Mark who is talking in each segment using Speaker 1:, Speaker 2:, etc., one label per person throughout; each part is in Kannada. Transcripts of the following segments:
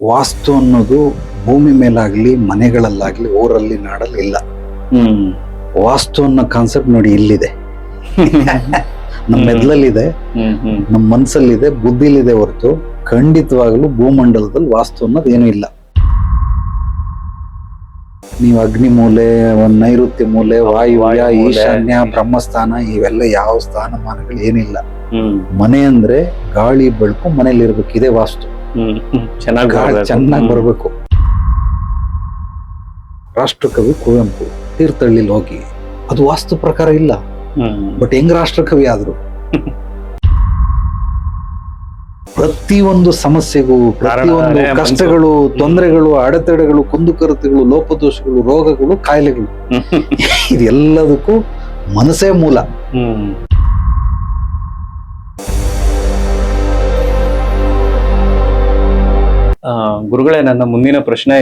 Speaker 1: ವಾಸ್ತು ಅನ್ನೋದು ಭೂಮಿ ಮೇಲಾಗ್ಲಿ ಮನೆಗಳಲ್ಲಾಗ್ಲಿ ಊರಲ್ಲಿ ನಾಡಲ್ಲಿ ಇಲ್ಲ. ವಾಸ್ತು ಅನ್ನೋ ಕಾನ್ಸೆಪ್ಟ್ ನೋಡಿ ಇಲ್ಲಿದೆ, ನಮ್ಮ ಮೆದ್ಲಲ್ಲಿದೆ, ನಮ್ಮ ಮನ್ಸಲ್ಲಿದೆ, ಬುದ್ಧಿಲಿದೆ ಹೊರತು ಖಂಡಿತವಾಗ್ಲೂ ಭೂಮಂಡಲದಲ್ಲಿ ವಾಸ್ತು ಅನ್ನೋದು ಏನೂ ಇಲ್ಲ. ನೀವು ಅಗ್ನಿ ಮೂಲೆ, ಒಂದ್ ನೈಋತ್ಯ ಮೂಲೆ, ವಾಯುವ್ಯ, ಈಶಾನ್ಯ, ಬ್ರಹ್ಮಸ್ಥಾನ ಇವೆಲ್ಲ ಯಾವ ಸ್ಥಾನಮಾನಗಳು ಏನಿಲ್ಲ. ಮನೆ ಅಂದ್ರೆ ಗಾಳಿ ಬೆಳಕು ಮನೇಲಿ ಇರ್ಬೇಕು, ಇದೇ ವಾಸ್ತು. ಚೆನ್ನಾಗಿ ಬರ್ಬೇಕು. ರಾಷ್ಟ್ರಕವಿ ಕುವೆಂಪು ತೀರ್ಥಹಳ್ಳಿಲಿ ಹೋಗಿ ಅದು ವಾಸ್ತು ಪ್ರಕಾರ ಇಲ್ಲ, ಬಟ್ ಹೆಂಗ್ ರಾಷ್ಟ್ರಕವಿ ಆದ್ರು ಪ್ರತಿಯೊಂದು ಸಮಸ್ಯೆಗೂ, ಪ್ರತಿಯೊಂದು ಕಷ್ಟಗಳು, ತೊಂದರೆಗಳು, ಅಡೆತಡೆಗಳು, ಕುಂದುಕೊರತೆಗಳು, ಲೋಪದೋಷಗಳು, ರೋಗಗಳು, ಕಾಯಿಲೆಗಳು ಇದೆಲ್ಲದಕ್ಕೂ ಮನಸ್ಸೇ ಮೂಲ.
Speaker 2: ಗುರುಗಳೇ, ನನ್ನ ಮುಂದಿನ ಪ್ರಶ್ನೆ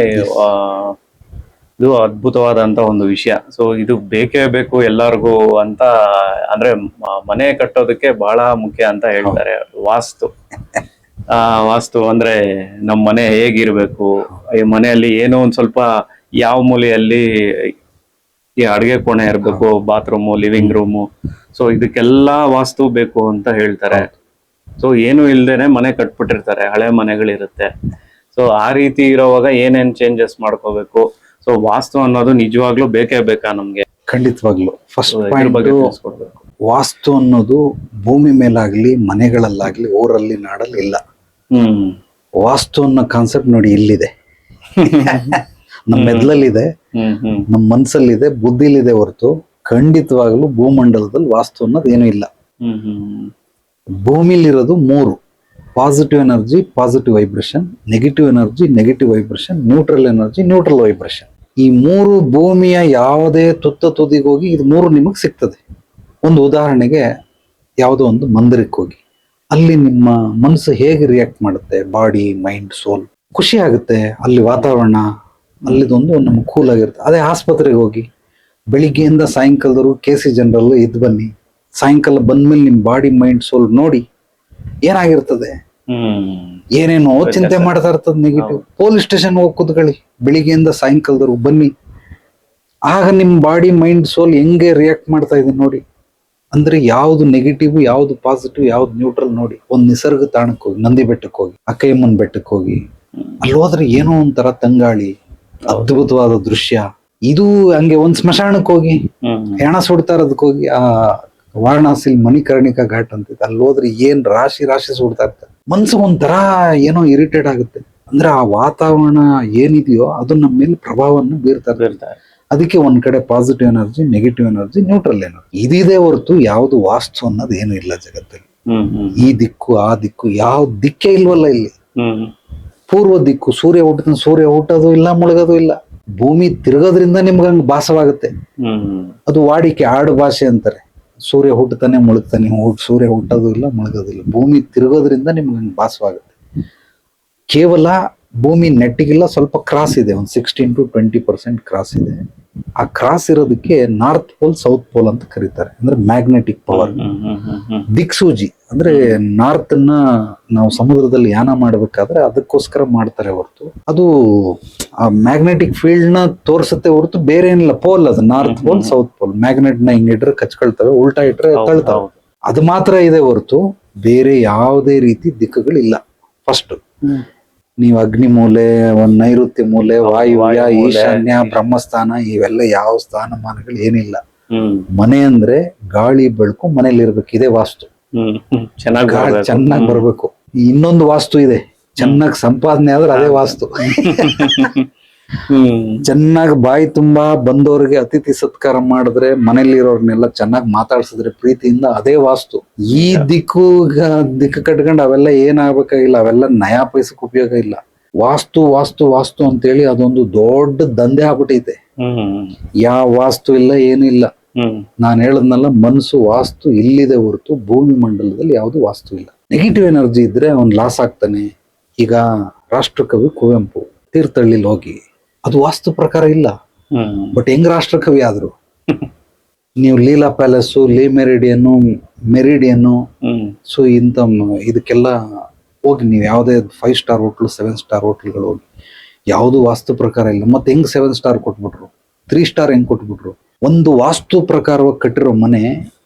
Speaker 2: ಇದು ಅದ್ಭುತವಾದಂತ ಒಂದು ವಿಷಯ. ಸೊ ಇದು ಬೇಕೇ ಬೇಕು ಎಲ್ಲರಿಗೂ ಅಂತ, ಅಂದ್ರೆ ಮನೆ ಕಟ್ಟೋದಕ್ಕೆ ಬಹಳ ಮುಖ್ಯ ಅಂತ ಹೇಳ್ತಾರೆ ವಾಸ್ತು. ವಾಸ್ತು ಅಂದ್ರೆ ನಮ್ಮ ಮನೆ ಹೇಗಿರ್ಬೇಕು, ಈ ಮನೆಯಲ್ಲಿ ಏನೋ ಒಂದ್ ಸ್ವಲ್ಪ ಯಾವ ಮೂಲೆಯಲ್ಲಿ ಈ ಅಡುಗೆ ಕೋಣೆ ಇರ್ಬೇಕು, ಬಾತ್ರೂಮು, ಲಿವಿಂಗ್ ರೂಮು, ಸೊ ಇದಕ್ಕೆಲ್ಲಾ ವಾಸ್ತು ಬೇಕು ಅಂತ ಹೇಳ್ತಾರೆ. ಸೊ ಏನು ಇಲ್ದೇನೆ ಮನೆ ಕಟ್ಬಿಟ್ಟಿರ್ತಾರೆ, ಹಳೆ ಮನೆಗಳಿರುತ್ತೆ. ಸೊ ಆ ರೀತಿ ಇರೋವಾಗ ಏನೇನ್ ಚೇಂಜಸ್ ಮಾಡ್ಕೋಬೇಕು? ಸೊ ವಾಸ್ತು ಅನ್ನೋದು ನಿಜವಾಗ್ಲೂ ಬೇಕೇ ಬೇಕಾ ನಮ್ಗೆ?
Speaker 1: ಖಂಡಿತವಾಗ್ಲು. ಫಸ್ಟ್ ಪಾಯಿಂಟ್, ವಾಸ್ತು ಅನ್ನೋದು ಭೂಮಿ ಮೇಲಾಗ್ಲಿ ಮನೆಗಳಲ್ಲಾಗ್ಲಿ ಊರಲ್ಲಿ ನಾಡಲ್ಲಿ ಇಲ್ಲ. ವಾಸ್ತು ಅನ್ನೋ ಕಾನ್ಸೆಪ್ಟ್ ನೋಡಿ ಇಲ್ಲಿದೆ, ನಮ್ಮ ಮೆದ್ಲಲ್ಲಿದೆ, ನಮ್ಮ ಮನ್ಸಲ್ಲಿದೆ, ಬುದ್ಧಿಲಿದೆ ಹೊರತು ಖಂಡಿತವಾಗ್ಲೂ ಭೂಮಂಡಲದಲ್ಲಿ ವಾಸ್ತು ಅನ್ನೋದು ಏನೂ ಇಲ್ಲ. ಭೂಮಿಲಿರೋದು ಮೂರು: positive energy, positive vibration; negative energy, negative vibration; neutral energy, neutral vibration. ಈ ಮೂರು ಭೂಮಿಯ ಯಾವುದೇ ತುತ್ತ ತುದಿಗೋಗಿ ಇದು ಮೂರು ನಿಮಗೆ ಸಿಗ್ತದೆ. ಒಂದು ಉದಾಹರಣೆಗೆ, ಯಾವುದೋ ಒಂದು ಮಂದಿರಕ್ಕೆ ಹೋಗಿ ಅಲ್ಲಿ ನಿಮ್ಮ ಮನಸ್ಸು ಹೇಗೆ ರಿಯಾಕ್ಟ್ ಮಾಡುತ್ತೆ, ಬಾಡಿ, ಮೈಂಡ್, ಸೋಲ್, ಖುಷಿ ಆಗುತ್ತೆ. ಅಲ್ಲಿ ವಾತಾವರಣ ಅಲ್ಲಿದೊಂದು ನಮ್ಗೆ ಕೂಲ್ ಆಗಿರುತ್ತೆ. ಅದೇ ಆಸ್ಪತ್ರೆಗೆ ಹೋಗಿ ಬೆಳಿಗ್ಗೆಯಿಂದ ಸಾಯಂಕಾಲದವರೆಗೂ KC ಜನರಲ್ ಇದ್ದು ಬನ್ನಿ, ಸಾಯಂಕಾಲ ಬಂದ್ಮೇಲೆ ನಿಮ್ ಬಾಡಿ, ಮೈಂಡ್, ಸೋಲ್ ನೋಡಿ ಏನಾಗಿರ್ತದೆ, ಏನೇನೋ ಚಿಂತೆ ಮಾಡ್ತಾ ಇರ್ತದೆ, ನೆಗೆಟಿವ್. ಪೊಲೀಸ್ ಸ್ಟೇಷನ್ ಹೋಗಿ ಕೂತ್ಕೊಳ್ಳಿ, ಬೆಳಿಗ್ಗೆಯಿಂದ ಸಾಯಂಕಾಲದವರೆಗೂ ಬನ್ನಿ, ಆಗ ನಿಮ್ ಬಾಡಿ, ಮೈಂಡ್, ಸೋಲ್ ಹೆಂಗೆ ರಿಯಾಕ್ಟ್ ಮಾಡ್ತಾ ಇದೆ ನೋಡಿ. ಅಂದ್ರೆ ಯಾವ್ದು ನೆಗೆಟಿವ್, ಯಾವ್ದು ಪಾಸಿಟಿವ್, ಯಾವ್ದು ನ್ಯೂಟ್ರಲ್ ನೋಡಿ. ಒಂದ್ ನಿಸರ್ಗ ತಾಣಕ್ಕೆ ಹೋಗಿ, ನಂದಿ ಬೆಟ್ಟಕ್ಕೆ ಹೋಗಿ, ಅಕ್ಕಯ್ಯಮ್ಮನ ಬೆಟ್ಟಕ್ಕೆ ಹೋಗಿ, ಅಲ್ಲಿ ಹೋದ್ರೆ ಏನೋ ಒಂಥರ ತಂಗಾಳಿ, ಅದ್ಭುತವಾದ ದೃಶ್ಯ. ಇದು ಹಂಗೆ ಒಂದ್ ಸ್ಮಶಾನಕ್ಕೆ ಹೋಗಿ ಹೆಣ ಸುಡ್ತಾ ಇರೋದಕ್ಕೆ ಹೋಗಿ, ಆ ವಾರಣಾಸಿಲ್ ಮಣಿಕರ್ಣಿಕಾ ಘಾಟ್ ಅಂತ, ಅಲ್ಲಿ ಹೋದ್ರೆ ಏನ್ ರಾಶಿ ರಾಶಿ ಸುಡ್ತಾ ಇರ್ತಾರೆ. ಮನ್ಸಿಗೆ ಒಂಥರ ಏನೋ ಇರಿಟೇಟ್ ಆಗುತ್ತೆ. ಅಂದ್ರೆ ಆ ವಾತಾವರಣ ಏನಿದೆಯೋ ಅದು ನಮ್ಮ ಮೇಲೆ ಪ್ರಭಾವವನ್ನು ಬೀರ್ತಾ ಇರ್ತಾರೆ. ಅದಕ್ಕೆ ಒಂದ್ ಕಡೆ positive energy, negative energy, neutral energy ಇದಿದೆ ಹೊರತು ಯಾವ್ದು ವಾಸ್ತು ಅನ್ನೋದು ಏನು ಇಲ್ಲ ಜಗತ್ತಲ್ಲಿ. ಈ ದಿಕ್ಕು ಆ ದಿಕ್ಕು ಯಾವ ದಿಕ್ಕೇ ಇಲ್ವಲ್ಲ ಇಲ್ಲಿ. ಪೂರ್ವ ದಿಕ್ಕು, ಸೂರ್ಯ ಹುಟ್ಟದ, ಸೂರ್ಯ ಹುಟ್ಟೋದು ಇಲ್ಲ, ಮುಳುಗೋದು ಇಲ್ಲ. ಭೂಮಿ ತಿರುಗೋದ್ರಿಂದ ನಿಮ್ಗೆ ಹಂಗ ಭಾಸವಾಗುತ್ತೆ. ಅದು ವಾಡಿಕೆ, ಆಡು ಭಾಷೆ ಅಂತಾರೆ. ಸೂರ್ಯ ಹುಟ್ಟತಾನೆ ಮುಳುಗ್ತಾನೆ, ಸೂರ್ಯ ಹುಟ್ಟೋದು ಇಲ್ಲ, ಮುಳುಗೋದಿಲ್ಲ. ಭೂಮಿ ತಿರುಗೋದ್ರಿಂದ ನಿಮ್ಗೆ ಹಂಗೆ ಭಾಸವಾಗುತ್ತೆ. ಕೇವಲ ಭೂಮಿ ನೆಟ್ಟಿಗಿಲ್ಲ, ಸ್ವಲ್ಪ ಕ್ರಾಸ್ ಇದೆ, ಒಂದು 16 to 20% ಕ್ರಾಸ್ ಇದೆ. ಆ ಕ್ರಾಸ್ ಇರೋದಕ್ಕೆ ನಾರ್ತ್ ಪೋಲ್, ಸೌತ್ ಪೋಲ್ ಅಂತ ಕರೀತಾರೆ. ಅಂದ್ರೆ ಮ್ಯಾಗ್ನೆಟಿಕ್ ಪವರ್, ದಿಕ್ಸೂಜಿ. ಅಂದ್ರೆ ನಾರ್ತ್ ನ ನಾವು ಸಮುದ್ರದಲ್ಲಿ ಯಾನ ಮಾಡ್ಬೇಕಾದ್ರೆ ಅದಕ್ಕೋಸ್ಕರ ಮಾಡ್ತಾರೆ ಹೊರತು ಅದು ಆ ಮ್ಯಾಗ್ನೆಟಿಕ್ ಫೀಲ್ಡ್ ನ ತೋರ್ಸುತ್ತೆ ಹೊರತು ಬೇರೆ ಏನಿಲ್ಲ. ಪೋಲ್ ಅದು north pole, south pole. Magnet ನ ಹಿಂಗಿಟ್ರೆ ಕಚ್ಕೊಳ್ತವೆ, ಉಲ್ಟಾ ಇಟ್ರೆ ತಳ್ತಾವೆ. ಅದು ಮಾತ್ರ ಇದೆ ಹೊರತು ಬೇರೆ ಯಾವುದೇ ರೀತಿ ದಿಕ್ಕುಗಳಿಲ್ಲ. ಫಸ್ಟ್ ನೀವು ಅಗ್ನಿ ಮೂಲೆ, ಒಂದ್ ನೈಋತ್ಯ ಮೂಲೆ, ವಾಯುವ್ಯ, ಈಶಾನ್ಯ, ಬ್ರಹ್ಮಸ್ಥಾನ ಇವೆಲ್ಲ ಯಾವ ಸ್ಥಾನಮಾನಗಳು ಏನಿಲ್ಲ. ಮನೆ ಅಂದ್ರೆ ಗಾಳಿ ಬೆಳಕು ಮನೇಲಿ ಇರ್ಬೇಕು, ಇದೇ ವಾಸ್ತು. ಚೆನ್ನಾಗಿ ಬರ್ಬೇಕು. ಇನ್ನೊಂದು ವಾಸ್ತು ಇದೆ, ಚೆನ್ನಾಗಿ ಸಂಪಾದನೆ ಆದ್ರೆ ಅದೇ ವಾಸ್ತು. ಚೆನ್ನಾಗಿ ಬಾಯಿ ತುಂಬಾ ಬಂದವ್ರಿಗೆ ಅತಿಥಿ ಸತ್ಕಾರ ಮಾಡಿದ್ರೆ, ಮನೇಲಿರೋರ್ನೆಲ್ಲ ಚೆನ್ನಾಗಿ ಮಾತಾಡ್ಸಿದ್ರೆ ಪ್ರೀತಿಯಿಂದ, ಅದೇ ವಾಸ್ತು. ಈ ದಿಕ್ಕು ಕಟ್ಕೊಂಡು ಅವೆಲ್ಲ ಏನಾಗಬೇಕಾಗಿಲ್ಲ, ಅವೆಲ್ಲ ನಯಾ ಪೈಸಕ್ಕೆ ಉಪಯೋಗ ಇಲ್ಲ. ವಾಸ್ತು ವಾಸ್ತು ವಾಸ್ತು ಅಂತೇಳಿ ಅದೊಂದು ದೊಡ್ಡ ದಂಧೆ ಆಗ್ಬಿಟ್ಟೈತೆ. ಯಾವ ವಾಸ್ತು ಇಲ್ಲ, ಏನಿಲ್ಲ. ನಾನು ಹೇಳದ್ನಲ್ಲ, ಮನಸ್ಸು ವಾಸ್ತು ಇಲ್ಲಿದೆ ಹೊರತು ಭೂಮಿ ಮಂಡಲದಲ್ಲಿ ಯಾವ್ದು ವಾಸ್ತು ಇಲ್ಲ. ನೆಗೆಟಿವ್ ಎನರ್ಜಿ ಇದ್ರೆ ಅವ್ನ್ ಲಾಸ್ ಆಗ್ತಾನೆ. ಈಗ ರಾಷ್ಟ್ರಕವಿ ಕುವೆಂಪು ತೀರ್ಥಹಳ್ಳಿಲಿ ಹೋಗಿ ಅದು ವಾಸ್ತು ಪ್ರಕಾರ ಇಲ್ಲ, ಬಟ್ ಹೆಂಗ್ ರಾಷ್ಟ್ರಕವಿ ಆದ್ರು. ನೀವು ಲೀಲಾ ಪ್ಯಾಲೇಸು, ಲೀ ಮೆರಿಡಿಯನ್ನು, ಸೊ ಇಂಥ ಇದಕ್ಕೆಲ್ಲ ಹೋಗಿ ನೀವು ಯಾವುದೇ 5 ಸ್ಟಾರ್ ಹೋಟ್ಲು 7 ಸ್ಟಾರ್ ಹೋಟ್ಲ್ಗಳು ಹೋಗಿ, ಯಾವುದು ವಾಸ್ತು ಪ್ರಕಾರ ಇಲ್ಲ. ಮತ್ತೆ ಹೆಂಗ್ 7 ಸ್ಟಾರ್ ಕೊಟ್ಬಿಟ್ರು, 3 ಸ್ಟಾರ್ ಹೆಂಗ್ ಕೊಟ್ಬಿಟ್ರು? ಒಂದು ವಾಸ್ತು ಪ್ರಕಾರವಾಗಿ ಕಟ್ಟಿರೋ ಮನೆ,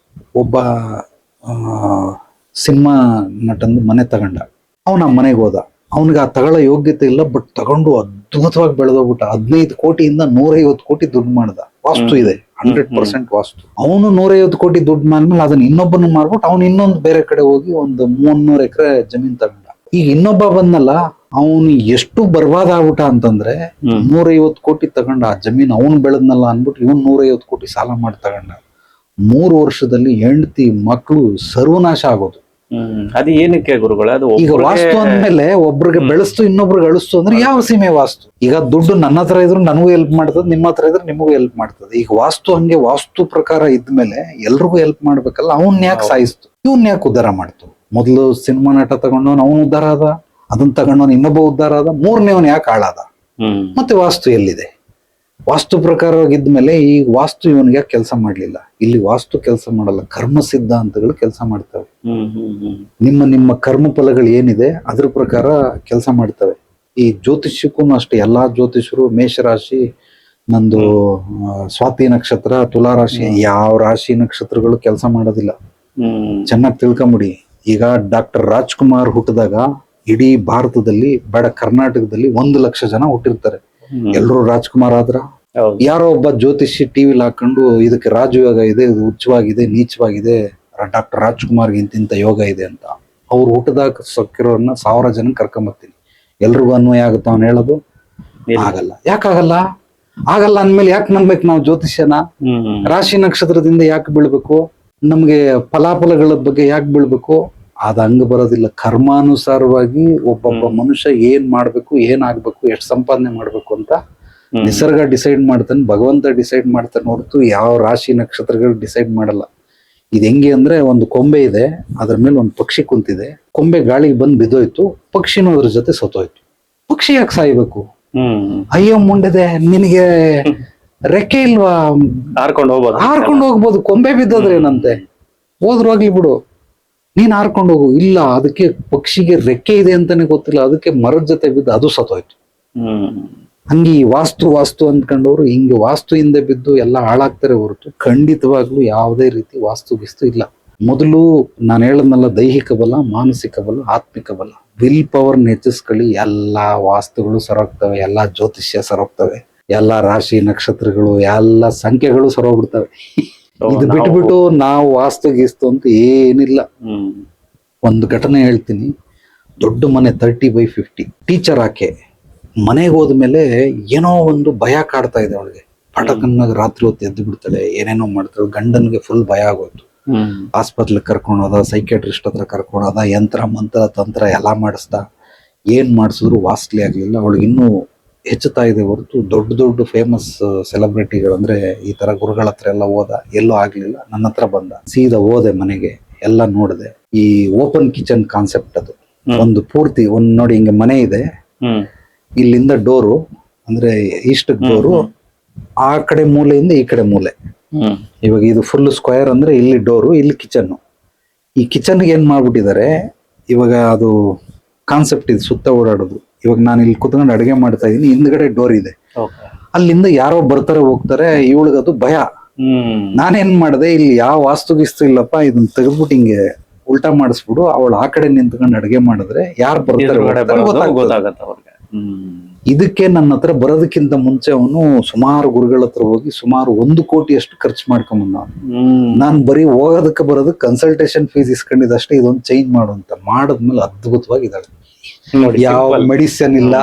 Speaker 1: ಒಬ್ಬ ಸಿನಿಮಾ ನಟಂದು ಮನೆ ತಗೊಂಡ, ಅವನ ಮನೆಗೆ ಹೋದ, ಅವನಿಗೆ ಆ ತಗೊಳ್ಳೋ ಯೋಗ್ಯತೆ ಇಲ್ಲ, ಬಟ್ ತಗೊಂಡು ಅದ್ಭುತವಾಗಿ ಬೆಳೆದೋಗ್ಬಿಟ್ಟ. 15 ಕೋಟಿಯಿಂದ 150 ಕೋಟಿ ದುಡ್ಡು ಮಾಡ್ದ. ವಾಸ್ತು ಇದೆ, 100% ವಾಸ್ತು. ಅವನು 150 ಕೋಟಿ ದುಡ್ಡು ಮಾಡ್ಮೇಲೆ ಅದನ್ನ ಇನ್ನೊಬ್ಬನ ಮಾರ್ಬಿಟ್ಟು ಅವ್ನು ಇನ್ನೊಂದು ಬೇರೆ ಕಡೆ ಹೋಗಿ ಒಂದು 300 ಎಕರೆ ಜಮೀನ್ ತಗೊಂಡ. ಈಗ ಇನ್ನೊಬ್ಬ ಬಂದಲ್ಲ, ಅವನು ಎಷ್ಟು ಬರ್ಬಾದ್ ಆಗ್ಬಿಟ್ಟ ಅಂತಂದ್ರೆ 150 ಕೋಟಿ ತಗೊಂಡ ಆ ಜಮೀನ್, ಅವನು ಬೆಳೆದ್ನಲ್ಲ ಅನ್ಬಿಟ್ಟು ಇವನ್ 150 ಕೋಟಿ ಸಾಲ ಮಾಡಿ ತಗೊಂಡ. 3 ವರ್ಷದಲ್ಲಿ ಹೆಂಡತಿ ಮಕ್ಕಳು ಸರ್ವನಾಶ ಆಗೋದು.
Speaker 2: ಅದು ಏನಕ್ಕೆ ಗುರುಗಳೇ? ಅದು
Speaker 1: ಈಗ ವಾಸ್ತು ಅಂದ್ಮೇಲೆ ಒಬ್ರಿಗೆ ಬೆಳೆಸ್ತು ಇನ್ನೊಬ್ರಿಗೆ ಅಳಿಸ್ತು ಅಂದ್ರೆ ಯಾವ ಸೀಮೆ ವಾಸ್ತು? ಈಗ ದುಡ್ಡು ನನ್ನ ಹತ್ರ ಇದ್ರು ನನಗೂ ಹೆಲ್ಪ್ ಮಾಡ್ತದೆ, ನಿಮ್ಮ ಹತ್ರ ಇದ್ರೆ ನಿಮಗೂ ಹೆಲ್ಪ್ ಮಾಡ್ತದೆ. ಈಗ ವಾಸ್ತು ಹಂಗೆ ವಾಸ್ತು ಪ್ರಕಾರ ಇದ್ಮೇಲೆ ಎಲ್ರಿಗೂ ಹೆಲ್ಪ್ ಮಾಡ್ಬೇಕಲ್ಲ. ಅವನ್ ಯಾಕೆ ಸಾಯಿಸ್ತು, ಇವನ್ ಯಾಕೆ ಉದ್ಧಾರ ಮಾಡ್ತು? ಮೊದ್ಲು ಸಿನಿಮಾ ನಟ ತಗೊಂಡವನ್ ಅವನು ಉದ್ಧಾರ ಆದ, ಅದನ್ನ ತಗೊಂಡವನ್ ಇನ್ನೊಬ್ಬ ಉದ್ಧಾರ ಆದ, ಮೂರನೇವನ್ ಯಾಕೆ ಹಾಳಾದ? ಮತ್ತೆ ವಾಸ್ತು ಎಲ್ಲಿದೆ? ವಾಸ್ತು ಪ್ರಕಾರವಾಗಿದ್ಮೇಲೆ ಈಗ ವಾಸ್ತು ಇವನಿಗೆ ಯಾಕೆ ಕೆಲಸ ಮಾಡ್ಲಿಲ್ಲ? ಇಲ್ಲಿ ವಾಸ್ತು ಕೆಲಸ ಮಾಡಲ್ಲ, ಕರ್ಮ ಸಿದ್ಧಾಂತಗಳು ಕೆಲಸ ಮಾಡ್ತವೆ. ನಿಮ್ಮ ನಿಮ್ಮ ಕರ್ಮ ಫಲಗಳು ಏನಿದೆ ಅದ್ರ ಪ್ರಕಾರ ಕೆಲಸ ಮಾಡ್ತವೆ. ಈ ಜ್ಯೋತಿಷ್ಯಕ್ಕೂ ಅಷ್ಟೇ, ಎಲ್ಲಾ ಜ್ಯೋತಿಷರು ಮೇಷರಾಶಿ, ನಂದು ಸ್ವಾತಿ ನಕ್ಷತ್ರ, ತುಲಾ ರಾಶಿ, ಯಾವ ರಾಶಿ ನಕ್ಷತ್ರಗಳು ಕೆಲಸ ಮಾಡೋದಿಲ್ಲ. ಚೆನ್ನಾಗಿ ತಿಳ್ಕೊಂಬಿಡಿ. ಈಗ ಡಾಕ್ಟರ್ ರಾಜ್ಕುಮಾರ್ ಹುಟ್ಟಿದಾಗ ಇಡೀ ಭಾರತದಲ್ಲಿ ಬೇಡ ಕರ್ನಾಟಕದಲ್ಲಿ 1 ಲಕ್ಷ ಜನ ಹುಟ್ಟಿರ್ತಾರೆ. ಎಲ್ರು ರಾಜ್ಕುಮಾರ್ ಆದ್ರ? ಯಾರೋ ಒಬ್ಬ ಜ್ಯೋತಿಷಿ ಟಿವಿಲಿ ಹಾಕೊಂಡು ಇದಕ್ಕೆ ರಾಜಯೋಗ ಇದೆ, ಇದು ಉಚ್ಚವಾಗಿದೆ, ನೀಚವಾಗಿದೆ, ಡಾಕ್ಟರ್ ರಾಜ್ಕುಮಾರ್ಗೆ ಇಂತಿಂತ ಯೋಗ ಇದೆ ಅಂತ ಅವ್ರು ಹುಟ್ಟದಾಗ ಸಕ್ಕಿರೋರ್ನ 1000 ಜನ ಕರ್ಕೊಂಬರ್ತೀನಿ. ಎಲ್ರಿಗೂ ಅನ್ವಯ ಆಗುತ್ತ ಅವ್ನು ಹೇಳೋದು? ಆಗಲ್ಲ. ಯಾಕಾಗಲ್ಲ? ಆಗಲ್ಲ ಅಂದ್ಮೇಲೆ ಯಾಕೆ ನಂಬೇಕು ನಾವು ಜ್ಯೋತಿಷ್ಯನ? ರಾಶಿ ನಕ್ಷತ್ರದಿಂದ ಯಾಕೆ ಬೀಳ್ಬೇಕು? ನಮ್ಗೆ ಫಲಾಫಲಗಳ ಬಗ್ಗೆ ಯಾಕೆ ಬೀಳ್ಬೇಕು? ಅದ ಹಂಗ ಬರೋದಿಲ್ಲ. ಕರ್ಮಾನುಸಾರವಾಗಿ ಒಬ್ಬೊಬ್ಬ ಮನುಷ್ಯ ಏನ್ ಮಾಡ್ಬೇಕು, ಏನ್ ಆಗ್ಬೇಕು, ಎಷ್ಟು ಸಂಪಾದನೆ ಮಾಡ್ಬೇಕು ಅಂತ ನಿಸರ್ಗ ಡಿಸೈಡ್ ಮಾಡ್ತಾನೆ, ಭಗವಂತ ಡಿಸೈಡ್ ಮಾಡ್ತಾನೆ ಹೊರತು ಯಾವ ರಾಶಿ ನಕ್ಷತ್ರಗಳು ಡಿಸೈಡ್ ಮಾಡಲ್ಲ. ಇದು ಹೆಂಗೆ ಅಂದ್ರೆ, ಒಂದು ಕೊಂಬೆ ಇದೆ, ಅದ್ರ ಮೇಲೆ ಒಂದು ಪಕ್ಷಿ ಕುಂತಿದೆ. ಕೊಂಬೆ ಗಾಳಿಗೆ ಬಂದು ಬಿದ್ದೋಯ್ತು, ಪಕ್ಷಿನೂ ಅದ್ರ ಜೊತೆ ಸತ್ತೋಯ್ತು. ಪಕ್ಷಿ ಯಾಕೆ ಸಾಯ್ಬೇಕು? ಅಯ್ಯೋ ಮುಂಡಿದೆ, ನಿನಗೆ ರೆಕ್ಕೆ ಇಲ್ವಾ? ಹಾರ್ಕೊಂಡು ಹೋಗ್ಬೋದು. ಕೊಂಬೆ ಬಿದ್ದೋದ್ರೆ ಏನಂತೆ, ಹೋದ್ರು ಹೋಗ್ಲಿ ಬಿಡು, ನೀನ್ ಹಾರ್ಕೊಂಡು ಹೋಗು. ಇಲ್ಲ, ಅದಕ್ಕೆ ಪಕ್ಷಿಗೆ ರೆಕ್ಕೆ ಇದೆ ಅಂತಾನೆ ಗೊತ್ತಿಲ್ಲ, ಅದಕ್ಕೆ ಮರದ ಜೊತೆ ಬಿದ್ದು ಅದು ಸತ್ತೋಯ್ತು. ಹಂಗೆ ಈ ವಾಸ್ತು ವಾಸ್ತು ಅಂದ್ಕೊಂಡವ್ರು ಹಿಂಗೆ ವಾಸ್ತು ಹಿಂದೆ ಬಿದ್ದು ಎಲ್ಲ ಹಾಳಾಗ್ತಾರೆ ಹೊರತು ಖಂಡಿತವಾಗ್ಲೂ ಯಾವುದೇ ರೀತಿ ವಾಸ್ತು ಗಿಸ್ತು ಇಲ್ಲ. ಮೊದಲು ನಾನು ಹೇಳದ್ನಲ್ಲ, ದೈಹಿಕ ಬಲ, ಮಾನಸಿಕ ಬಲ, ಆತ್ಮಿಕ ಬಲ, ವಿಲ್ ಪವರ್ ಹೆಚ್ಚಿಸ್ಕೊಳ್ಳಿ. ಎಲ್ಲಾ ವಾಸ್ತುಗಳು ಸರೋಗ್ತವೆ, ಎಲ್ಲಾ ಜ್ಯೋತಿಷ್ಯ ಸರೋಗ್ತವೆ, ಎಲ್ಲಾ ರಾಶಿ ನಕ್ಷತ್ರಗಳು, ಎಲ್ಲಾ ಸಂಖ್ಯೆಗಳು ಸರೋಗ್ಬಿಡ್ತವೆ. ಇದು ಬಿಟ್ಬಿಟ್ಟು ನಾವು ವಾಸ್ತು ಗೀಸ್ತು ಅಂತ ಏನಿಲ್ಲ. ಒಂದು ಘಟನೆ ಹೇಳ್ತೀನಿ. ದೊಡ್ಡ ಮನೆ 30x50, ಟೀಚರ್ ಆಕೆ. ಮನೆಗೆ ಹೋದ್ಮೇಲೆ ಏನೋ ಒಂದು ಭಯ ಕಾಡ್ತಾ ಇದೆ ಅವಳಿಗೆ. ಪಟಕನ್ನಾಗ ರಾತ್ರಿ ಹೊತ್ತು ಎದ್ದು ಬಿಡ್ತಾಳೆ, ಏನೇನೋ ಮಾಡ್ತಾಳೆ. ಗಂಡನ್ಗೆ ಫುಲ್ ಭಯ ಆಗೋಯ್ತು. ಹಾಸ್ಪಿಟ್ಲ್ ಕರ್ಕೊಂಡೋದ, ಸೈಕ್ಯಾಟ್ರಿಸ್ಟ್ ಹತ್ರ ಕರ್ಕೊಂಡೋದ, ಯಂತ್ರ ಮಂತ್ರ ತಂತ್ರ ಎಲ್ಲಾ ಮಾಡಿಸ್ದ. ಏನ್ ಮಾಡಿಸಿದ್ರು ವಾಸ್ಟ್ಲಿ ಆಗ್ಲಿಲ್ಲ. ಅವಳಿಗೆ ಇನ್ನೂ ಹೆಚ್ಚುತ್ತಾ ಇದೆ ಹೊರತು ದೊಡ್ಡ ದೊಡ್ಡ ಫೇಮಸ್ ಸೆಲೆಬ್ರಿಟಿಗಳು ಅಂದ್ರೆ ಈ ತರ ಗುರುಗಳ ಹತ್ರ ಎಲ್ಲ ಹೋದ, ಎಲ್ಲೂ ಆಗ್ಲಿಲ್ಲ. ನನ್ನ ಹತ್ರ ಬಂದ, ಸೀದಾ ಹೋದೆ ಮನೆಗೆ, ಎಲ್ಲ ನೋಡಿದೆ. ಈ ಓಪನ್ ಕಿಚನ್ ಕಾನ್ಸೆಪ್ಟ್ ಅದು. ಒಂದು ಪೂರ್ತಿ ಒಂದ್ ನೋಡಿ, ಹಿಂಗೆ ಮನೆ ಇದೆ, ಇಲ್ಲಿಂದ ಡೋರು ಅಂದ್ರೆ ಈಸ್ಟ್ ಡೋರು, ಆ ಕಡೆ ಮೂಲೆಯಿಂದ ಈ ಕಡೆ ಮೂಲೆ. ಇವಾಗ ಇದು ಫುಲ್ ಸ್ಕ್ವೇರ್ ಅಂದ್ರೆ ಇಲ್ಲಿ ಡೋರು, ಇಲ್ಲಿ ಕಿಚನ್. ಈ ಕಿಚನ್ಗೆ ಏನ್ ಮಾಡ್ಬಿಟ್ಟಿದ್ದಾರೆ ಇವಾಗ, ಅದು ಕಾನ್ಸೆಪ್ಟ್ ಇದು, ಸುತ್ತ ಓಡಾಡೋದು. ಇವಾಗ ನಾನು ಇಲ್ಲಿ ಕುತ್ಕೊಂಡು ಅಡುಗೆ ಮಾಡ್ತಾ ಇದೀನಿ, ಹಿಂದ್ಗಡೆ ಡೋರ್ ಇದೆ, ಅಲ್ಲಿಂದ ಯಾರೋ ಬರ್ತಾರೆ ಹೋಗ್ತಾರೆ. ಇವಳಿಗದು ಭಯ. ನಾನೇನ್ ಮಾಡಿದೆ, ಇಲ್ಲಿ ಯಾವ ವಾಸ್ತು ಗಿಸ್ತು ಇಲ್ಲಪ್ಪ, ಇದನ್ನ ತೆಗೆದ್ಬಿಟ್ಟು ಹಿಂಗೆ ಉಲ್ಟಾ ಮಾಡಿಸ್ಬಿಡು, ಅವಳು ಆ ಕಡೆ ನಿಂತ್ಕೊಂಡು ಅಡುಗೆ ಮಾಡಿದ್ರೆ ಯಾರು ಬರ್ತಾರೆ ಗೊತ್ತಾಗುತ್ತೆ. ಇದಕ್ಕೆ ನನ್ನ ಹತ್ರ ಬರೋದಕ್ಕಿಂತ ಮುಂಚೆ ಅವನು ಸುಮಾರು ಗುರುಗಳ ಹತ್ರ ಹೋಗಿ ಸುಮಾರು 1 ಕೋಟಿಯಷ್ಟು ಖರ್ಚು ಮಾಡ್ಕೊಂಬಂದ. ನಾನು ಬರೀ ಹೋಗೋದಕ್ಕೆ ಬರೋದಕ್ಕೆ ಕನ್ಸಲ್ಟೇಷನ್ ಫೀಸ್ ಇಸ್ಕೊಂಡಿದ್ದಷ್ಟೇ, ಇದೊಂದು ಚೇಂಜ್ ಮಾಡು ಅಂತ. ಮಾಡಿದ್ಮೇಲೆ ಅದ್ಭುತವಾಗಿದ್ದಾಳೆ. ಯಾವ ಮೆಡಿಸಿನ್ ಇಲ್ಲ,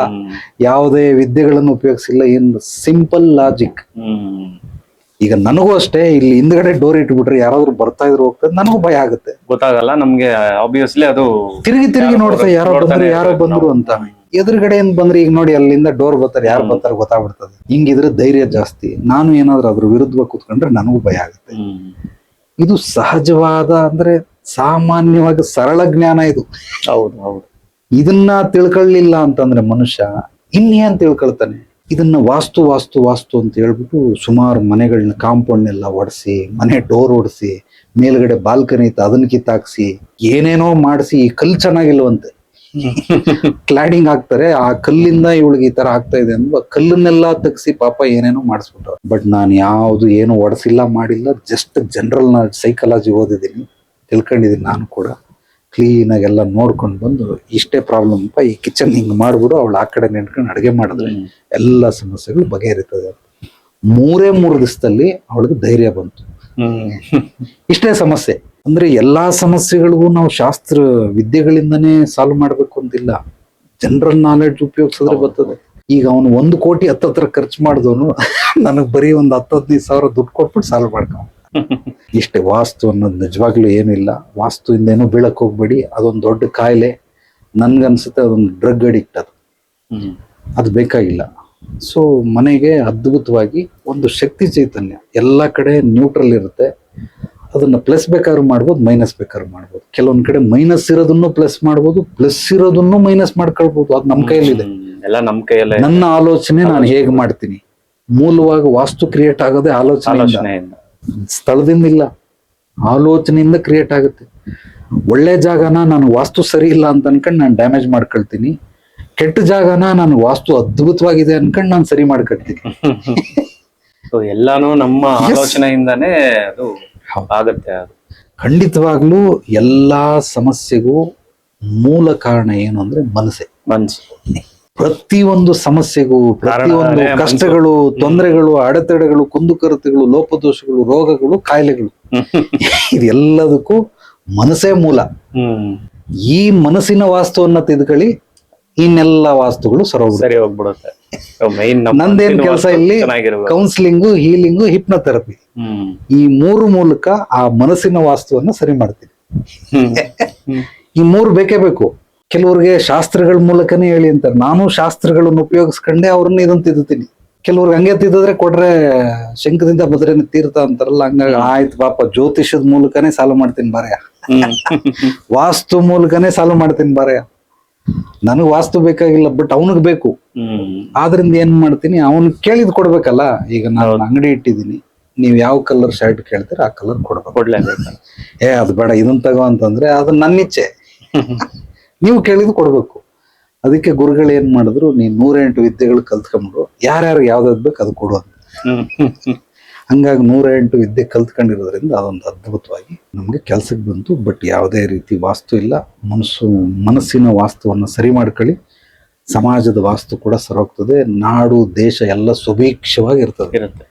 Speaker 1: ಯಾವುದೇ ವಿದ್ಯೆಗಳನ್ನು ಉಪಯೋಗಿಸಿಲ್ಲ, ಏನ್ ಸಿಂಪಲ್ ಲಾಜಿಕ್. ಈಗ ನನಗೂ ಅಷ್ಟೇ, ಇಲ್ಲಿ ಹಿಂದ್ಗಡೆ ಡೋರ್ ಇಟ್ಬಿಟ್ರೆ ಯಾರಾದ್ರೂ ಬರ್ತಾ ಇದ್ರು ಹೋಗ್ತದೆ, ನನಗೂ ಭಯ ಆಗುತ್ತೆ,
Speaker 2: ಗೊತ್ತಾಗಲ್ಲ ನಮ್ಗೆ. ಆಬ್ವಿಯಸ್ಲಿ ಅದು
Speaker 1: ತಿರುಗಿ ನೋಡ್ತಾ ಯಾರೋ ಬಂದ್ರು ಅಂತ. ಎದುರುಗಡೆಯಿಂದ ಬಂದ್ರೆ ಈಗ ನೋಡಿ, ಅಲ್ಲಿಂದ ಡೋರ್ ಬರ್ತಾರೆ, ಯಾರು ಬರ್ತಾರೆ ಗೊತ್ತಾಗ್ಬಿಡ್ತದೆ. ಹಿಂಗಿದ್ರೆ ಧೈರ್ಯ ಜಾಸ್ತಿ. ನಾನು ಏನಾದ್ರೂ ಅದ್ರ ವಿರುದ್ಧ ಕೂತ್ಕೊಂಡ್ರೆ ನನಗೂ ಭಯ ಆಗುತ್ತೆ. ಇದು ಸಹಜವಾದ ಅಂದ್ರೆ ಸಾಮಾನ್ಯವಾಗಿ ಸರಳ ಜ್ಞಾನ ಇದು.
Speaker 2: ಹೌದು.
Speaker 1: ಇದನ್ನ ತಿಳ್ಕೊಳ್ಳಿಲ್ಲ ಅಂತಂದ್ರೆ ಮನುಷ್ಯ ಇನ್ನೇನ್ ತಿಳ್ಕೊಳ್ತಾನೆ? ಇದನ್ನ ವಾಸ್ತು ವಾಸ್ತು ವಾಸ್ತು ಅಂತ ಹೇಳ್ಬಿಟ್ಟು ಸುಮಾರು ಮನೆಗಳನ್ನ ಕಾಂಪೌಂಡ್ ಎಲ್ಲ ಒಡಿಸಿ, ಮನೆ ಡೋರ್ ಒಡಿಸಿ, ಮೇಲ್ಗಡೆ ಬಾಲ್ಕನಿ ಇತ್ತು ಅದನ್ನ ಕಿತ್ತಾಕ್ಸಿ, ಏನೇನೋ ಮಾಡಿಸಿ ಈ ಕಲ್ ಚೆನ್ನಾಗಿಲ್ವಂತೆ. ಕ್ಲಾಡಿಂಗ್ ಹಾಕ್ತಾರೆ, ಆ ಕಲ್ಲಿಂದ ಇವಳಿಗೆ ಈ ತರ ಆಗ್ತಾ ಇದೆ ಅಂದ್ರೆ ಕಲ್ಲನ್ನೆಲ್ಲ ತೆಗ್ಸಿ ಪಾಪ ಏನೇನೋ ಮಾಡಿಸ್ಬಿಟ್ರು. ಬಟ್ ನಾನು ಯಾವ್ದು ಏನು ಒಡಿಸಿಲ್ಲ ಮಾಡಿಲ್ಲ, ಜಸ್ಟ್ ಜನರಲ್ ಸೈಕಾಲಜಿ ಓದಿದ್ದೀನಿ, ತಿಳ್ಕೊಂಡಿದ್ದೀನಿ. ನಾನು ಕೂಡ ಕ್ಲೀನ್ ಆಗಿ ಎಲ್ಲ ನೋಡ್ಕೊಂಡು ಬಂದು ಇಷ್ಟೇ ಪ್ರಾಬ್ಲಮ್ ಈ ಕಿಚನ್ ಹಿಂಗ್ ಮಾಡ್ಬಿಡು, ಅವಳು ಆ ಕಡೆ ನಿಂತ್ಕೊಂಡು ಅಡುಗೆ ಮಾಡಿದ್ರೆ ಎಲ್ಲ ಸಮಸ್ಯೆಗಳು ಬಗೆಹರಿತದೆ. 3 ದಿವಸದಲ್ಲಿ ಅವಳಿಗೆ ಧೈರ್ಯ ಬಂತು. ಇಷ್ಟೇ ಸಮಸ್ಯೆ. ಅಂದ್ರೆ ಎಲ್ಲಾ ಸಮಸ್ಯೆಗಳಿಗೂ ನಾವು ಶಾಸ್ತ್ರ ವಿದ್ಯೆಗಳಿಂದನೇ ಸಾಲ್ವ್ ಮಾಡ್ಬೇಕು ಅಂತಿಲ್ಲ, ಜನರಲ್ ನಾಲೆಡ್ಜ್ ಉಪಯೋಗಿಸಿದ್ರೆ ಬರ್ತದೆ. ಈಗ ಅವನು 1 ಕೋಟಿ ಹತ್ತತ್ರ ಖರ್ಚು ಮಾಡಿದವನು ನನಗ್ ಬರೀ ಒಂದು 10-15 ಸಾವಿರ ದುಡ್ಡು ಕೊಟ್ಬಿಟ್ಟು ಸಾಲ್ವ್ ಮಾಡ್ಕೊ. ಇಷ್ಟೇ. ವಾಸ್ತು ಅನ್ನೋದು ನಿಜವಾಗ್ಲೂ ಏನಿಲ್ಲ. ವಾಸ್ತುವಿಂದ ಏನೋ ಬೀಳಕ್ ಹೋಗ್ಬೇಡಿ, ಅದೊಂದು ದೊಡ್ಡ ಕಾಯಿಲೆ. ನನ್ಗನ್ಸುತ್ತೆ ಅದೊಂದು ಡ್ರಗ್ ಅಡಿಕ್ಟ್ ಅದು ಬೇಕಾಗಿಲ್ಲ. ಸೊ ಮನೆಗೆ ಅದ್ಭುತವಾಗಿ ಒಂದು ಶಕ್ತಿ ಚೈತನ್ಯ, ಎಲ್ಲ ಕಡೆ ನ್ಯೂಟ್ರಲ್ ಇರುತ್ತೆ. ಅದನ್ನ ಪ್ಲಸ್ ಬೇಕಾದ್ರೂ ಮಾಡ್ಬೋದು, ಮೈನಸ್ ಬೇಕಾದ್ರೂ ಮಾಡ್ಬೋದು. ಕೆಲವೊಂದ್ ಕಡೆ ಮೈನಸ್ ಇರೋದನ್ನು ಪ್ಲಸ್ ಮಾಡ್ಬೋದು, ಪ್ಲಸ್ ಇರೋದನ್ನು ಮೈನಸ್ ಮಾಡ್ಕೊಳ್ಬೋದು. ಅದು ನಮ್ಮ ಕೈಯಲ್ಲಿದೆ,
Speaker 2: ಎಲ್ಲ ನಮ್ಮ ಕೈಯಲ್ಲೇ.
Speaker 1: ನನ್ನ ಆಲೋಚನೆ ನಾನು ಹೇಗೆ ಮಾಡ್ತೀನಿ. ಮೂಲವಾಗಿ ವಾಸ್ತು ಕ್ರಿಯೇಟ್ ಆಗೋದೇ ಆಲೋಚನೆಯಿಂದ, ಸ್ಥಳದಿಂದ ಇಲ್ಲ, ಆಲೋಚನೆಯಿಂದ ಕ್ರಿಯೇಟ್ ಆಗುತ್ತೆ. ಒಳ್ಳೆ ಜಾಗನ ನಾನು ವಾಸ್ತು ಸರಿ ಇಲ್ಲ ಅಂತ ಅನ್ಕೊಂಡು ನಾನು ಡ್ಯಾಮೇಜ್ ಮಾಡ್ಕೊಳ್ತೀನಿ, ಕೆಟ್ಟ ಜಾಗನ ನಾನು ವಾಸ್ತು ಅದ್ಭುತವಾಗಿದೆ ಅನ್ಕೊಂಡು ನಾನು ಸರಿ ಮಾಡ್ಕೊಳ್ತೀನಿ.
Speaker 2: ಎಲ್ಲಾನು ನಮ್ಮ ಆಲೋಚನೆಯಿಂದಾನೇ ಅದು ಆಗುತ್ತೆ.
Speaker 1: ಖಂಡಿತವಾಗ್ಲೂ ಎಲ್ಲಾ ಸಮಸ್ಯೆಗೂ ಮೂಲ ಕಾರಣ ಏನು ಅಂದ್ರೆ ಮನಸ್ಸು. ಪ್ರತಿಯೊಂದು ಸಮಸ್ಯೆಗೂ, ಪ್ರತಿಯೊಂದು ಕಷ್ಟಗಳು, ತೊಂದರೆಗಳು, ಅಡೆತಡೆಗಳು, ಕುಂದುಕೊರತೆಗಳು, ಲೋಪದೋಷಗಳು, ರೋಗಗಳು, ಕಾಯಿಲೆಗಳು, ಇದೆಲ್ಲದಕ್ಕೂ ಮನಸ್ಸೇ ಮೂಲ. ಈ ಮನಸ್ಸಿನ ವಾಸ್ತುವನ್ನ ತಿದ್ಕೊಳ್ಳಿ, ಇನ್ನೆಲ್ಲ ವಾಸ್ತುಗಳು ಸರಿ ಹೋಗ್ಬಿಡುತ್ತೆ. ನಂದೇನ್ ಕೆಲಸ ಇಲ್ಲಿ ಕೌನ್ಸಿಲಿಂಗು, ಹೀಲಿಂಗು, ಹಿಪ್ನೋಥೆರಪಿ, ಈ 3 ಮೂಲಕ ಆ ಮನಸ್ಸಿನ ವಾಸ್ತುವನ್ನ ಸರಿ ಮಾಡ್ತೀನಿ. ಈ 3 ಬೇಕೇ ಬೇಕು. ಕೆಲವ್ರಿಗೆ ಶಾಸ್ತ್ರಗಳ ಮೂಲಕನೇ ಹೇಳಿ ಅಂತಾರೆ, ನಾನು ಶಾಸ್ತ್ರಗಳನ್ನು ಉಪಯೋಗಿಸ್ಕೊಂಡೆ ಅವ್ರನ್ನ ಇದನ್ನ ತಿದ್ದುತ್ತೀನಿ. ಕೆಲವ್ರಿಗೆ ಹಂಗೆ ತಿದ್ದಿದ್ರೆ ಕೊಟ್ರೆ ಶಂಕದಿಂದ ಭದ್ರನ ತೀರ್ಥ ಅಂತಾರಲ್ಲ, ಹಂಗಾಗಿ ಆಯ್ತು ಪಾಪ ಜ್ಯೋತಿಷದ ಮೂಲಕನೇ ಸಾಲ್ವ್ ಮಾಡ್ತೀನಿ ಬಾರಯ್ಯ, ವಾಸ್ತು ಮೂಲಕನೇ ಸಾಲ್ವ್ ಮಾಡ್ತೀನಿ ಬಾರಯ್ಯ. ನನಗ್ ವಾಸ್ತು ಬೇಕಾಗಿಲ್ಲ, ಬಟ್ ಅವನಿಗೆ ಬೇಕು. ಆದ್ರಿಂದ ಏನ್ ಮಾಡ್ತೀನಿ, ಅವನ್ ಕೇಳಿದ್ ಕೊಡ್ಬೇಕಲ್ಲ. ಈಗ ನಾನು ಅಂಗಡಿ ಇಟ್ಟಿದ್ದೀನಿ, ನೀವ್ ಯಾವ ಕಲರ್ ಶರ್ಟ್ ಕೇಳ್ತೀರ ಆ ಕಲರ್ ಕೊಡ್ಬೇಕು. ಅದು ಬೇಡ ಇದನ್ ತಗೋ ಅಂತಂದ್ರೆ ಅದು ನನ್ನ ಇಚ್ಛೆ, ನೀವು ಕೇಳಿದ್ ಕೊಡ್ಬೇಕು. ಅದಕ್ಕೆ ಗುರುಗಳು ಏನ್ ಮಾಡಿದ್ರು, ನೀನ್ 108 ವಿದ್ಯೆಗಳು ಕಲ್ತ್ಕೊಂಡ್ರು, ಯಾರ್ಯಾರು ಯಾವ್ದಾದ್ ಬೇಕು ಅದು ಕೊಡು ಅಂತ. ಹಂಗಾಗಿ 108 ವಿದ್ಯೆ ಕಲ್ತ್ಕೊಂಡಿರೋದ್ರಿಂದ ಅದೊಂದು ಅದ್ಭುತವಾಗಿ ನಮ್ಗೆ ಕೆಲ್ಸಕ್ಕೆ ಬಂತು. ಬಟ್ ಯಾವುದೇ ರೀತಿ ವಾಸ್ತು ಇಲ್ಲ, ಮನಸ್ಸಿನ ವಾಸ್ತುವನ್ನ ಸರಿ ಮಾಡ್ಕೊಳ್ಳಿ, ಸಮಾಜದ ವಾಸ್ತು ಕೂಡ ಸರೋಗ್ತದೆ, ನಾಡು ದೇಶ ಎಲ್ಲ ಸುಭೀಕ್ಷವಾಗಿರ್ತದೆ.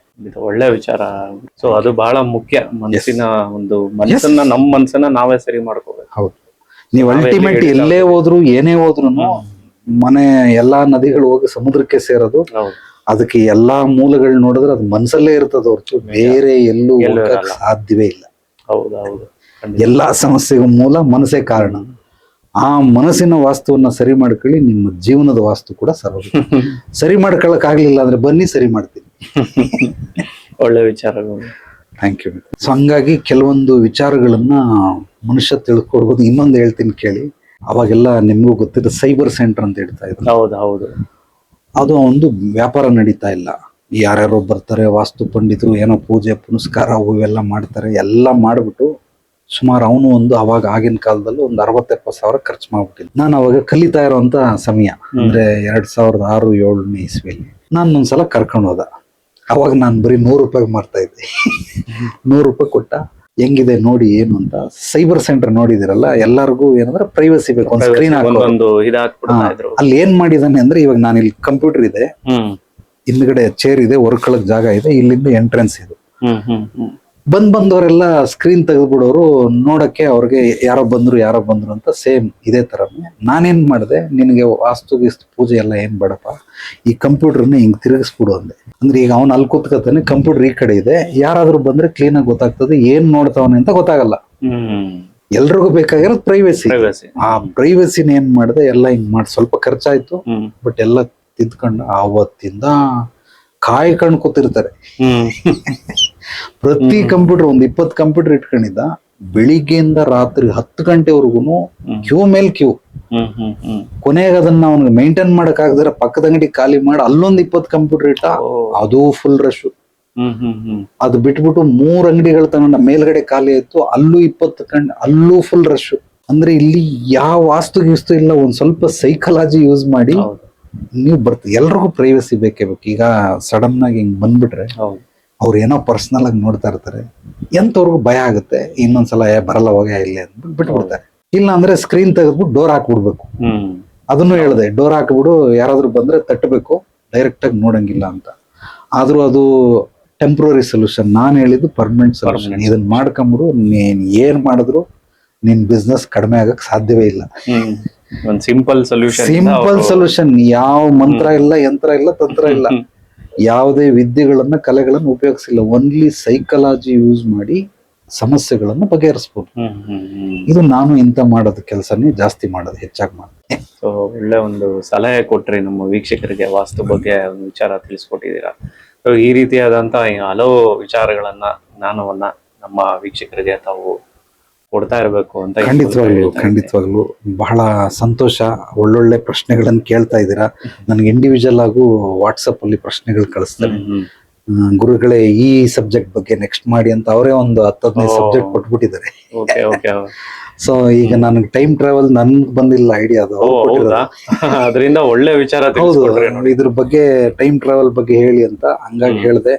Speaker 2: ಇದು ಒಳ್ಳೆ ವಿಚಾರ. ಸೊ ಅದು ಬಹಳ ಮುಖ್ಯ. ಮನಸ್ಸಿನ ಒಂದು ಮನಸ್ಸನ್ನ, ನಮ್ಮ ಮನಸ್ಸನ್ನ ನಾವೇ ಸರಿ ಮಾಡ್ಕೋಬೇಕು.
Speaker 1: ಹೌದು. ನೀವು ಅಲ್ಟಿಮೇಟ್ ಎಲ್ಲೇ ಹೋದ್ರು ಏನೇ ಹೋದ್ರು, ಮನೆ ಎಲ್ಲಾ ನದಿಗಳು ಹೋಗಿ ಸಮುದ್ರಕ್ಕೆ ಸೇರೋದು. ಅದಕ್ಕೆ ಎಲ್ಲಾ ಮೂಲಗಳು ನೋಡಿದ್ರೆ ಅದು ಮನಸ್ಸಲ್ಲೇ ಇರ್ತದ ಹೊರತು ಬೇರೆ ಎಲ್ಲೂ ಸಾಧ್ಯವೇ ಇಲ್ಲ. ಎಲ್ಲಾ ಸಮಸ್ಯೆಗೂ ಮೂಲ ಮನಸ್ಸೇ ಕಾರಣ. ಆ ಮನಸ್ಸಿನ ವಾಸ್ತುವನ್ನ ಸರಿ ಮಾಡ್ಕೊಳ್ಳಿ, ನಿಮ್ಮ ಜೀವನದ ವಾಸ್ತು ಕೂಡ ಸರಿ ಮಾಡ್ಕೊಳಕ್ ಆಗ್ಲಿಲ್ಲ ಅಂದ್ರೆ ಬನ್ನಿ, ಸರಿ ಮಾಡ್ತೀನಿ.
Speaker 2: ಒಳ್ಳೆ ವಿಚಾರಗಳು.
Speaker 1: Thank you. ಸೊ ಹಂಗಾಗಿ ಕೆಲವೊಂದು ವಿಚಾರಗಳನ್ನ ಮನುಷ್ಯ ತಿಳ್ಕೊಡ್ಬೋದು. ಇನ್ನೊಂದು ಹೇಳ್ತೀನಿ ಕೇಳಿ. ಅವಾಗೆಲ್ಲ ನಿಮ್ಗೂ ಗೊತ್ತಿರೋ ಸೈಬರ್ ಸೆಂಟರ್ ಅಂತ ಹೇಳ್ತಾ ಇದ್ರು.
Speaker 2: ಹೌದು.
Speaker 1: ಅದು ಒಂದು ವ್ಯಾಪಾರ ನಡೀತಾ ಇಲ್ಲ. ಯಾರ್ಯಾರೋ ಬರ್ತಾರೆ, ವಾಸ್ತು ಪಂಡಿತರು, ಏನೋ ಪೂಜೆ ಪುನಸ್ಕಾರ ಇವೆಲ್ಲ ಮಾಡ್ತಾರೆ. ಎಲ್ಲ ಮಾಡ್ಬಿಟ್ಟು ಸುಮಾರು ಅವನು ಅವಾಗ ಆಗಿನ ಕಾಲದಲ್ಲಿ ಒಂದು 60-70 ಸಾವಿರ ಖರ್ಚು ಮಾಡ್ಬಿಟ್ಟಿದ್ದೆ. ನಾನು ಅವಾಗ ಕಲಿತಾ ಇರೋಂತ ಸಮಯ ಅಂದ್ರೆ 2006-7 ಇಸ್ವಿಯಲ್ಲಿ ನಾನು ಒಂದ್ಸಲ ಕರ್ಕೊಂಡು ಹೋದ. ಅವಾಗ ನಾನು ಬರೀ 100 ರೂಪಾಯಿಗೆ ಮಾರ್ತಾ ಇದ್ದೆ. 100 ರೂಪಾಯಿ ಕೊಟ್ಟ, ಹೆಂಗಿದೆ ನೋಡಿ ಏನು ಅಂತ. ಸೈಬರ್ ಸೆಂಟರ್ ನೋಡಿದಿರಲ್ಲ, ಎಲ್ಲರಿಗೂ ಏನಂದ್ರೆ ಪ್ರೈವಸಿ ಬೇಕು, ಒಂದು ಸ್ಕ್ರೀನ್ ಅಲ್ಲಿ ಏನ್ ಮಾಡಿದಾನೆ ಅಂದ್ರೆ, ಇವಾಗ ನಾನು ಇಲ್ಲಿ ಕಂಪ್ಯೂಟರ್ ಇದೆ, ಹಿಂದ್ಗಡೆ ಚೇರ್ ಇದೆ, ಹೊರಕಳಕ್ ಜಾಗ ಇದೆ, ಇಲ್ಲಿಂದ ಎಂಟ್ರೆನ್ಸ್ ಇದು. ಬಂದವರೆಲ್ಲ ಸ್ಕ್ರೀನ್ ತೆಗೆದ್ಬಿಡೋರು ನೋಡಕ್ಕೆ, ಅವ್ರಿಗೆ ಯಾರೋ ಬಂದ್ರು ಅಂತ ಸೇಮ್ ಇದೇ ತರನೇ. ನಾನೇನ್ ಮಾಡಿದೆ, ನಿನ್ಗೆ ವಾಸ್ತು ಪೂಜೆ ಎಲ್ಲ ಏನ್ ಬೇಡಪ್ಪ, ಈ ಕಂಪ್ಯೂಟರ್ನ ಹಿಂಗ್ ತಿರುಗಿಸ್ಬಿಡು ಅಂದೆ. ಅಂದ್ರೆ ಈಗ ಅವ್ನು ಅಲ್ಲಿ ಕೂತ್ಕೊತಾನೆ, ಕಂಪ್ಯೂಟರ್ ಈ ಕಡೆ ಇದೆ, ಯಾರಾದ್ರೂ ಬಂದ್ರೆ ಕ್ಲೀನ್ ಆಗಿ ಗೊತ್ತಾಗ್ತದೆ ಏನ್ ನೋಡ್ತಾವನೆ ಅಂತ ಗೊತ್ತಾಗಲ್ಲ. ಎಲ್ರಿಗೂ ಬೇಕಾಗಿರೋದು ಪ್ರೈವಸಿ. ಆ ಪ್ರೈವಸಿನ ಏನ್ ಮಾಡಿದೆ, ಎಲ್ಲ ಹಿಂಗ್ ಮಾಡಿ ಸ್ವಲ್ಪ ಖರ್ಚಾಯ್ತು, ಬಟ್ ಎಲ್ಲ ತಿದ್ಕೊಂಡು ಆವತ್ತಿಂದ ಕಾಯ್ಕೊಂಡು ಕೂತಿರ್ತಾರೆ. ಪ್ರತಿ ಕಂಪ್ಯೂಟರ್ ಒಂದು 20 ಕಂಪ್ಯೂಟರ್ ಇಟ್ಕೊಂಡಿದ್ದ. ಬೆಳಿಗ್ಗೆಯಿಂದ ರಾತ್ರಿ 10 ಗಂಟೆವರೆಗೂ ಕ್ಯೂ ಮೇಲ್ ಕ್ಯೂ. ಕೊನೆಗೆ ಅದನ್ನ ಅವ್ನಿಗೆ ಮೇಂಟೈನ್ ಮಾಡಕ್ ಆಗದ್ರೆ ಪಕ್ಕದ ಅಂಗಡಿ ಖಾಲಿ ಮಾಡಿ ಅಲ್ಲೊಂದು 20 ಕಂಪ್ಯೂಟರ್ ಇಟ್ಟ, ಅದು ಫುಲ್ ರಶ್. ಅದು ಬಿಟ್ಬಿಟ್ಟು 3 ಅಂಗಡಿಗಳು ತಗೊಂಡ, ಮೇಲ್ಗಡೆ ಖಾಲಿ ಆಯ್ತು, ಅಲ್ಲೂ 20 ಅಲ್ಲೂ ಫುಲ್ ರಶ್. ಅಂದ್ರೆ ಇಲ್ಲಿ ಯಾವ ವಾಸ್ತು ಗೀಸ್ತು ಇಲ್ಲ, ಒಂದ್ ಸ್ವಲ್ಪ ಸೈಕಾಲಜಿ ಯೂಸ್ ಮಾಡಿ
Speaker 2: ಹೌದು
Speaker 1: ನೀವು ಎಲ್ರಿಗೂ ಪ್ರೈವಸಿ ಬೇಕೇ ಬೇಕು. ಈಗ ಸಡನ್ ಆಗಿ ಹಿಂಗ್ ಬಂದ್ಬಿಟ್ರೆ
Speaker 2: ಹೌದು
Speaker 1: ಅವ್ರು ಏನೋ ಪರ್ಸನಲ್ ಆಗಿ ನೋಡ್ತಾ ಇರ್ತಾರೆ, ಎಂತವ್ರಿಗೂ ಭಯ ಆಗುತ್ತೆ, ಇನ್ನೊಂದ್ಸಲ ಬರಲ್ಲ ಹೋಗ್ಯಾ ಇಲ್ಲೇ ಅಂದ್ಬಿಟ್ಟು ಬಿಟ್ಬಿಡ್ತಾರೆ. ಇಲ್ಲ ಅಂದ್ರೆ ಸ್ಕ್ರೀನ್ ತೆಗೆದ್ಬಿಟ್ಟು ಡೋರ್ ಹಾಕ್ಬಿಡ್ಬೇಕು. ಅದನ್ನು ಹೇಳಿದೆ, ಡೋರ್ ಹಾಕ್ಬಿಡು, ಯಾರಾದ್ರೂ ಬಂದ್ರೆ ತಟ್ಟಬೇಕು, ಡೈರೆಕ್ಟ್ ಆಗಿ ನೋಡಂಗಿಲ್ಲ ಅಂತ. ಆದ್ರೂ ಅದು ಟೆಂಪ್ರರಿ ಸೊಲ್ಯೂಷನ್, ನಾನು ಹೇಳಿದ್ದು ಪರ್ಮನೆಂಟ್ ಸೊಲ್ಯೂಷನ್. ಇದನ್ನ ಮಾಡ್ಕೊಂಬಿಡು, ನೀನ್ ಏನ್ ಮಾಡಿದ್ರು ನಿನ್ ಬಿಸ್ನೆಸ್ ಕಡಿಮೆ ಆಗಕ್ ಸಾಧ್ಯವೇ ಇಲ್ಲ.
Speaker 2: ಒಂದ್ ಸಿಂಪಲ್
Speaker 1: ಸೊಲ್ಯೂಷನ್, ಯಾವ ಮಂತ್ರ ಇಲ್ಲ, ಯಂತ್ರ ಇಲ್ಲ, ತಂತ್ರ ಇಲ್ಲ, ಯಾವುದೇ ವಿದ್ಯೆಗಳನ್ನ ಕಲೆಗಳನ್ನ ಉಪಯೋಗಿಸಿಲ್ಲ. ಓನ್ಲಿ ಸೈಕಾಲಜಿ ಯೂಸ್ ಮಾಡಿ ಸಮಸ್ಯೆಗಳನ್ನ ಬಗೆಹರಿಸಬಹುದು. ಇದು ನಾನು ಇಂತ ಮಾಡೋದು ಕೆಲಸನೇ ಜಾಸ್ತಿ ಮಾಡೋದು, ಹೆಚ್ಚಾಗಿ ಮಾಡೋದು.
Speaker 2: ಸೊ ಒಳ್ಳೆ ಒಂದು ಸಲಹೆ ಕೊಟ್ರಿ ನಮ್ಮ ವೀಕ್ಷಕರಿಗೆ, ವಾಸ್ತು ಬಗ್ಗೆ ಒಂದು ವಿಚಾರ ತಿಳಿಸ್ಕೊಟ್ಟಿದ್ದೀರಾ. ಸೊ ಈ ರೀತಿಯಾದಂತ ಹಲವು ವಿಚಾರಗಳನ್ನ, ಜ್ಞಾನವನ್ನ ನಮ್ಮ ವೀಕ್ಷಕರಿಗೆ ತಾವು ಕೊಡ್ತಾ ಇರಬೇಕು ಅಂತ.
Speaker 1: ಖಂಡಿತವಾಗ್ಲು ಬಹಳ ಸಂತೋಷ. ಒಳ್ಳೊಳ್ಳೆ ಪ್ರಶ್ನೆಗಳನ್ನ ಕೇಳ್ತಾ ಇದ್ದೀರಾ. ನನ್ಗೆ ಇಂಡಿವಿಜುವಲ್ ಆಗು ವಾಟ್ಸಪ್ ಅಲ್ಲಿ ಪ್ರಶ್ನೆಗಳು ಕಳಿಸ್ತಾರೆ. ಗುರುಗಳೇ ಈ ಸಬ್ಜೆಕ್ಟ್ ಬಗ್ಗೆ ನೆಕ್ಸ್ಟ್ ಮಾಡಿ ಅಂತ ಅವರೇ ಒಂದು 10-15 ಸಬ್ಜೆಕ್ಟ್ ಕೊಟ್ಬಿಟ್ಟಿದ್ದಾರೆ. ಸೊ ಈಗ ನನಗೆ ಟೈಮ್ ಟ್ರಾವೆಲ್ ನನ್ಗೆ ಬಂದಿಲ್ಲ ಐಡಿಯಾ, ಅದು
Speaker 2: ಅದರಿಂದ ಒಳ್ಳೆ ವಿಚಾರ.
Speaker 1: ಇದ್ರ ಬಗ್ಗೆ ಟೈಮ್ ಟ್ರಾವೆಲ್ ಬಗ್ಗೆ ಹೇಳಿ ಅಂತ ಹಂಗಾಗಿ ಹೇಳಿದೆ.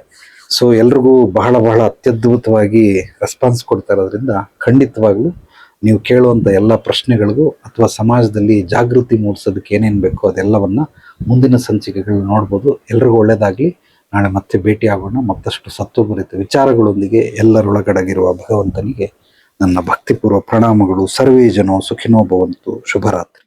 Speaker 1: ಸೊ ಎಲ್ರಿಗೂ ಬಹಳ ಬಹಳ ಅತ್ಯದ್ಭುತವಾಗಿ ರೆಸ್ಪಾನ್ಸ್ ಕೊಡ್ತಾ ಇರೋದ್ರಿಂದ ಖಂಡಿತವಾಗ್ಲೂ ನೀವು ಕೇಳುವಂತ ಎಲ್ಲ ಪ್ರಶ್ನೆಗಳಿಗೂ ಅಥವಾ ಸಮಾಜದಲ್ಲಿ ಜಾಗೃತಿ ಮೂಡಿಸೋದಕ್ಕೆ ಏನೇನ್ ಬೇಕೋ ಅದೆಲ್ಲವನ್ನ ಮುಂದಿನ ಸಂಚಿಕೆಗಳು ನೋಡ್ಬೋದು. ಎಲ್ರಿಗೂ ಒಳ್ಳೇದಾಗ್ಲಿ. ನಾಳೆ ಮತ್ತೆ ಭೇಟಿ ಆಗೋಣ ಮತ್ತಷ್ಟು ಸತ್ವಭರಿತ ವಿಚಾರಗಳೊಂದಿಗೆ. ಎಲ್ಲರೊಳಗಡಗಿರುವ ಭಗವಂತನಿಗೆ ನನ್ನ ಭಕ್ತಿಪೂರ್ವ ಪ್ರಣಾಮಗಳು. ಸರ್ವೇ ಜನೋ ಸುಖಿನೋ ಭವಂತು. ಶುಭರಾತ್ರಿ.